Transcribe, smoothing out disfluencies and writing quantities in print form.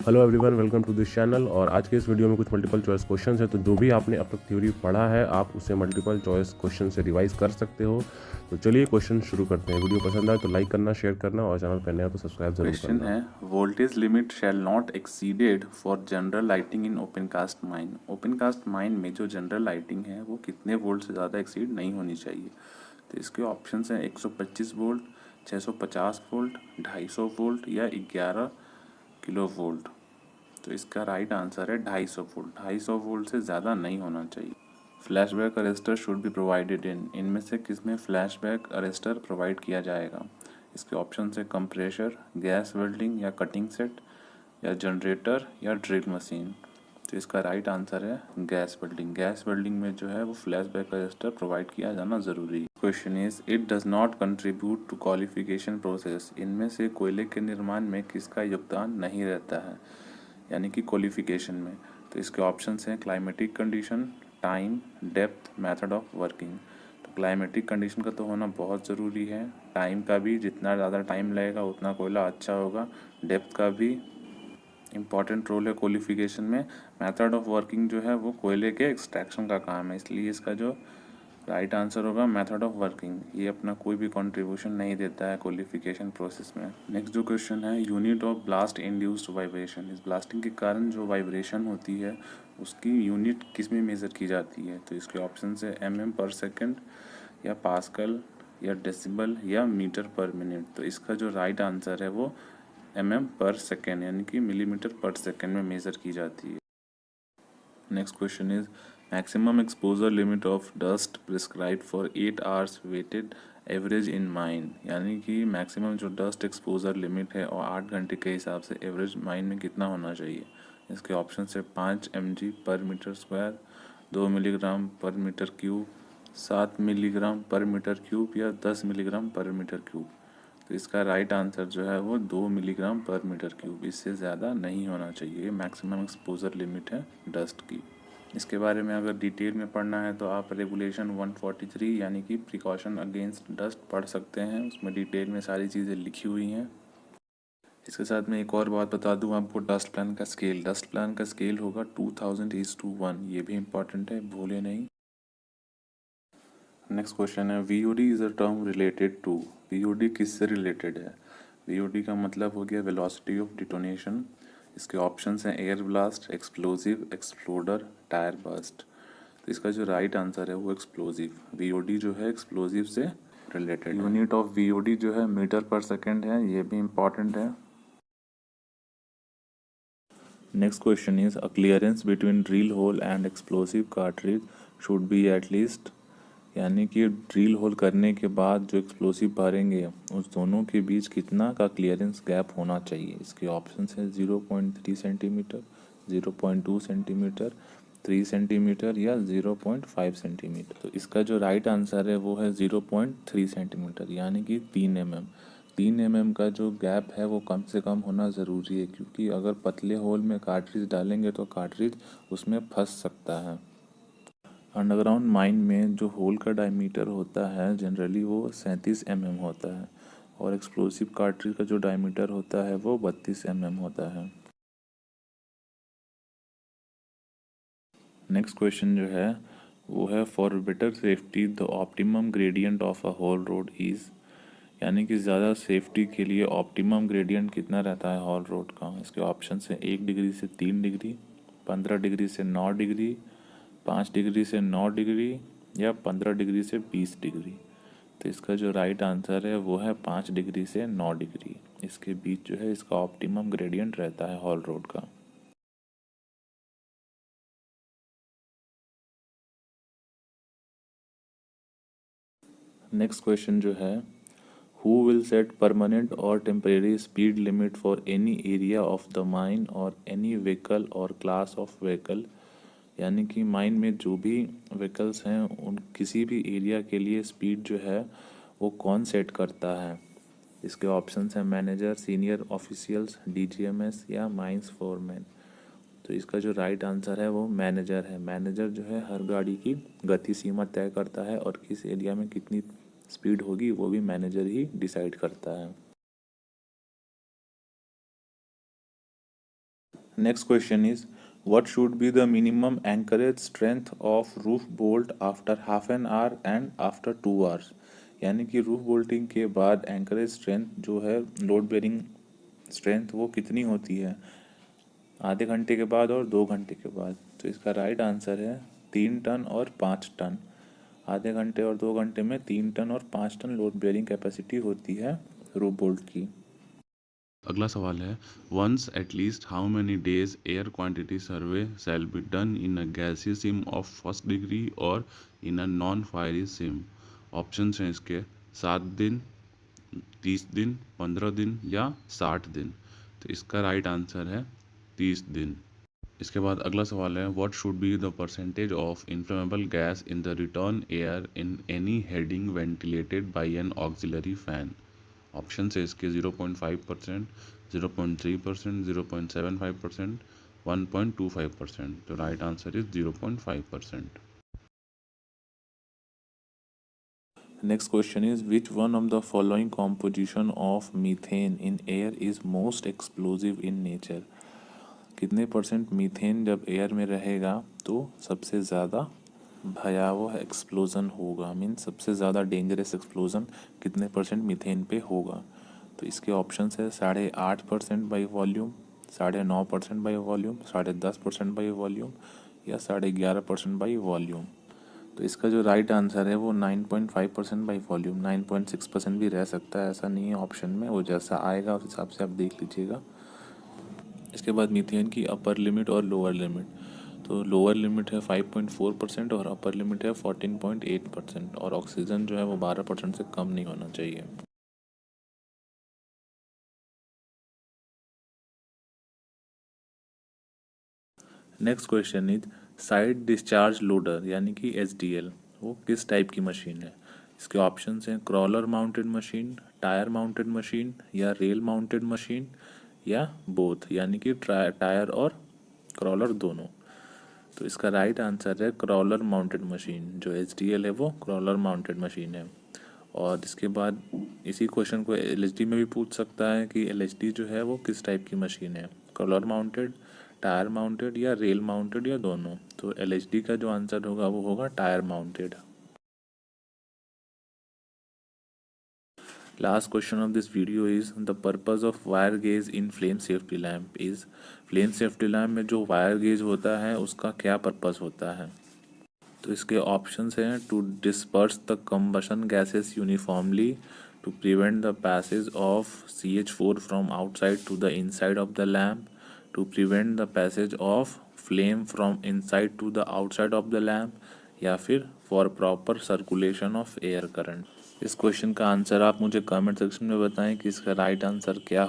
Hello everyone, welcome to this channel. और आज के इस वीडियो में कुछ मल्टीपल चॉइस क्वेश्चंस हैं। तो जो भी आपने अब तक थ्योरी पढ़ा है आप उसे मल्टीपल चॉइस क्वेश्चन से रिवाइज कर सकते हो। तो चलिए क्वेश्चन शुरू करते हैं। वीडियो पसंद आए तो लाइक करना, शेयर करना और चैनल पर नया तो सब्सक्राइब जरूर क्वेश्चन करना। है voltage limit shall not exceeded for general lighting in open cast mine. Open cast mine में जो जनरल लाइटिंग है वो कितने वोल्ट से ज़्यादा एक्सीड नहीं होनी चाहिए। तो इसके ऑप्शंस हैं 125 वोल्ट, 650 वोल्ट, 250 वोल्ट या 11 किलो वोल्ट। तो इसका राइट आंसर है 250 वोल्ट। 250 वोल्ट से ज़्यादा नहीं होना चाहिए। Flashback arrester should be provided इनमें से किसमें फ्लैशबैक अरेस्टर प्रोवाइड किया जाएगा। इसके ऑप्शन है कंप्रेशर, गैस वेल्डिंग या कटिंग सेट या जनरेटर या ड्रिल मशीन। तो इसका राइट आंसर है गैस वेल्डिंग। गैस वेल्डिंग में जो है वो फ्लैशबैक अरेस्टर प्रोवाइड किया जाना ज़रूरी है। Question is it does not contribute to qualification process. इनमें से कोयले के निर्माण में किसका योगदान नहीं रहता है, यानी कि क्वालिफिकेशन में। तो इसके ऑप्शंस हैं climatic condition, time, depth, method of working. तो क्लाइमेटिक कंडीशन का तो होना बहुत ज़रूरी है, टाइम का भी, जितना ज़्यादा टाइम लगेगा उतना कोयला अच्छा होगा। डेप्थ का भी इम्पॉर्टेंट रोल है क्वालिफिकेशन में। मेथड ऑफ वर्किंग जो है वो कोयले के एक्सट्रैक्शन का काम है, इसलिए इसका जो राइट आंसर होगा मेथड ऑफ वर्किंग। ये अपना कोई भी कंट्रीब्यूशन नहीं देता है क्वालिफिकेशन प्रोसेस में। नेक्स्ट जो क्वेश्चन है unit of blast induced vibration. इस ब्लास्टिंग के कारण जो वाइब्रेशन होती है उसकी यूनिट किस में मेज़र की जाती है। तो इसके ऑप्शन है mm पर सेकेंड या पास्कल या डेसिबल या मीटर पर मिनट। तो इसका जो राइट आंसर है वो mm पर सेकेंड यानी कि मिलीमीटर पर सेकेंड में मेज़र की जाती है। Next question is maximum exposure limit of dust prescribe for 8 hours weighted average in mine. यानी कि मैक्सिमम जो डस्ट एक्सपोजर लिमिट है और 8 घंटे के हिसाब से एवरेज माइन में कितना होना चाहिए। इसके ऑप्शन है 5 mg पर मीटर स्क्वायर, 2 मिलीग्राम पर मीटर क्यूब, 7 मिलीग्राम पर मीटर क्यूब या 10 मिलीग्राम पर मीटर क्यूब। तो इसका राइट आंसर जो है वो 2 मिलीग्राम पर मीटर क्यूब, इससे ज़्यादा नहीं होना चाहिए। मैक्सिमम एक्सपोजर लिमिट है डस्ट की। इसके बारे में अगर डिटेल में पढ़ना है तो आप रेगुलेशन 143 यानी कि प्रिकॉशन अगेंस्ट डस्ट पढ़ सकते हैं, उसमें डिटेल में सारी चीज़ें लिखी हुई हैं। इसके साथ में एक और बात बता दूं आपको, डस्ट प्लान का स्केल। डस्ट प्लान का स्केल होगा 2000:1, ये भी इम्पॉर्टेंट है, भूले नहीं। नेक्स्ट क्वेश्चन है VOD is a term related to. VOD किससे रिलेटेड है। वीओडी का मतलब हो गया वेलोसिटी ऑफ डिटोनेशन। इसके ऑप्शंस हैं air blast, explosive, exploder, tyre burst. तो इसका जो राइट आंसर है वो एक्सप्लोजिव। वीओडी जो है एक्सप्लोजिव से रिलेटेड। यूनिट ऑफ वीओडी जो है मीटर पर सेकेंड है, ये भी इम्पॉर्टेंट है। Next question is a clearance between drill hole and explosive cartridge should be at least. यानी कि ड्रिल होल करने के बाद जो एक्सप्लोसिव भरेंगे उस दोनों के बीच कितना का क्लियरेंस गैप होना चाहिए। इसके ऑप्शंस हैं 0.3 सेंटीमीटर, 0.2 सेंटीमीटर, 3 सेंटीमीटर या 0.5 सेंटीमीटर। तो इसका जो राइट आंसर है वो है 0.3 सेंटीमीटर यानी कि 3 mm। 3 mm का जो गैप है वो कम से कम होना ज़रूरी है, क्योंकि अगर पतले होल में कार्ट्रिज डालेंगे तो कार्ट्रिज उसमें फंस सकता है। अंडरग्राउंड माइन में जो होल का डायमीटर होता है जनरली वो 37 mm होता है और एक्सप्लोसिव कार्ट्रिज का जो डायमीटर होता है वो 32 mm होता है। नेक्स्ट क्वेश्चन जो है वो है for better safety the optimum gradient of a hole road is. यानी कि ज़्यादा सेफ्टी के लिए ऑप्टिमम ग्रेडियंट कितना रहता है हॉल रोड का। इसके ऑप्शन है 1 डिग्री से 3 डिग्री, 15 डिग्री से 9 डिग्री, 5 डिग्री से 9 डिग्री या 15 डिग्री से 20 डिग्री। तो इसका जो राइट आंसर है वो है 5 डिग्री से 9 डिग्री। इसके बीच जो है इसका ऑप्टिमम ग्रेडियंट रहता है हॉल रोड का। नेक्स्ट क्वेश्चन जो है Who will set permanent or temporary speed limit for any area of the mine or any vehicle or class of vehicle। यानी कि माइन में जो भी व्हीकल्स हैं उन किसी भी एरिया के लिए स्पीड जो है वो कौन सेट करता है। इसके ऑप्शंस हैं मैनेजर, सीनियर ऑफिशियल्स, डीजीएमएस या माइंस फोरमैन। तो इसका जो राइट आंसर है वो मैनेजर है। मैनेजर जो है हर गाड़ी की गति सीमा तय करता है और किस एरिया में कितनी स्पीड होगी वो भी मैनेजर ही डिसाइड करता है। Next question is, what should be the minimum anchorage strength of roof bolt after half an hour and after 2 hours? यानी कि रूफ बोल्टिंग के बाद एंकरेज स्ट्रेंथ जो है, लोड बेरिंग स्ट्रेंथ, वो कितनी होती है आधे घंटे के बाद और 2 घंटे के बाद? तो इसका राइट आंसर है 3 टन और 5 टन। आधे घंटे और 2 घंटे में 3 टन और 5 टन लोड बेरिंग कैपेसिटी होती है रूफ बोल्ट की। अगला सवाल है, once at least how many days air quantity survey shall be done in a गैसीय सिम ऑफ फर्स्ट डिग्री और in a non fiery seam? Option हैं इसके 7 दिन, 30 दिन, 15 दिन या 60 दिन। तो इसका राइट आंसर है 30 दिन। इसके बाद अगला सवाल है, what should be the percentage of inflammable gas in the return air in any heading ventilated by an auxiliary fan? Option है इसके 0.5%, 0.3%, 0.75%, 1.25%। तो right answer is 0.5%। Next question is, which one of the following composition of methane in air is most explosive in nature? कितने % methane जब air में रहेगा तो सबसे ज़्यादा भयावह एक्सप्लोजन होगा, मीन सबसे ज़्यादा डेंजरस एक्सप्लोजन कितने % मीथेन पे होगा? तो इसके ऑप्शंस है 8.5% by volume, 9.5% by volume, 10.5% by volume या 11.5% बाई वॉल्यूम। तो इसका जो राइट आंसर है वो 9.5% बाई वॉल्यूम, 9.6% भी रह सकता है, ऐसा नहीं है ऑप्शन में, वो जैसा आएगा उस हिसाब से आप देख लीजिएगा। इसके बाद मीथेन की अपर लिमिट और लोअर लिमिट। तो लोअर लिमिट है 5.4% और अपर लिमिट है 14.8%, और ऑक्सीजन जो है वो 12% से कम नहीं होना चाहिए। Next question is, side discharge loader यानी कि SDL वो किस टाइप की मशीन है? इसके ऑप्शंस हैं crawler mounted machine, tyre mounted machine या रेल माउंटेड मशीन या बोथ, यानी कि टायर और क्रॉलर दोनों। तो इसका राइट आंसर है क्रॉलर माउंटेड मशीन। जो SDL है वो क्रॉलर माउंटेड मशीन है। और इसके बाद इसी क्वेश्चन को LHD में भी पूछ सकता है कि LHD जो है वो किस टाइप की मशीन है, क्रॉलर माउंटेड, टायर माउंटेड या रेल माउंटेड या दोनों। तो LHD का जो आंसर होगा वो होगा tyre mounted. Last question of this video is, the purpose of wire gauge in flame safety lamp is? Flame safety lamp में जो वायर गेज होता है उसका क्या पर्पस होता है? तो इसके ऑप्शंस हैं to disperse the combustion gases uniformly, to prevent the passage of CH4 from outside to the inside of the lamp, to prevent the passage of flame from inside to the outside of the lamp, या फिर for proper circulation of air current. इस question का answer आप मुझे comment section में बताएं कि इसका राइट आंसर क्या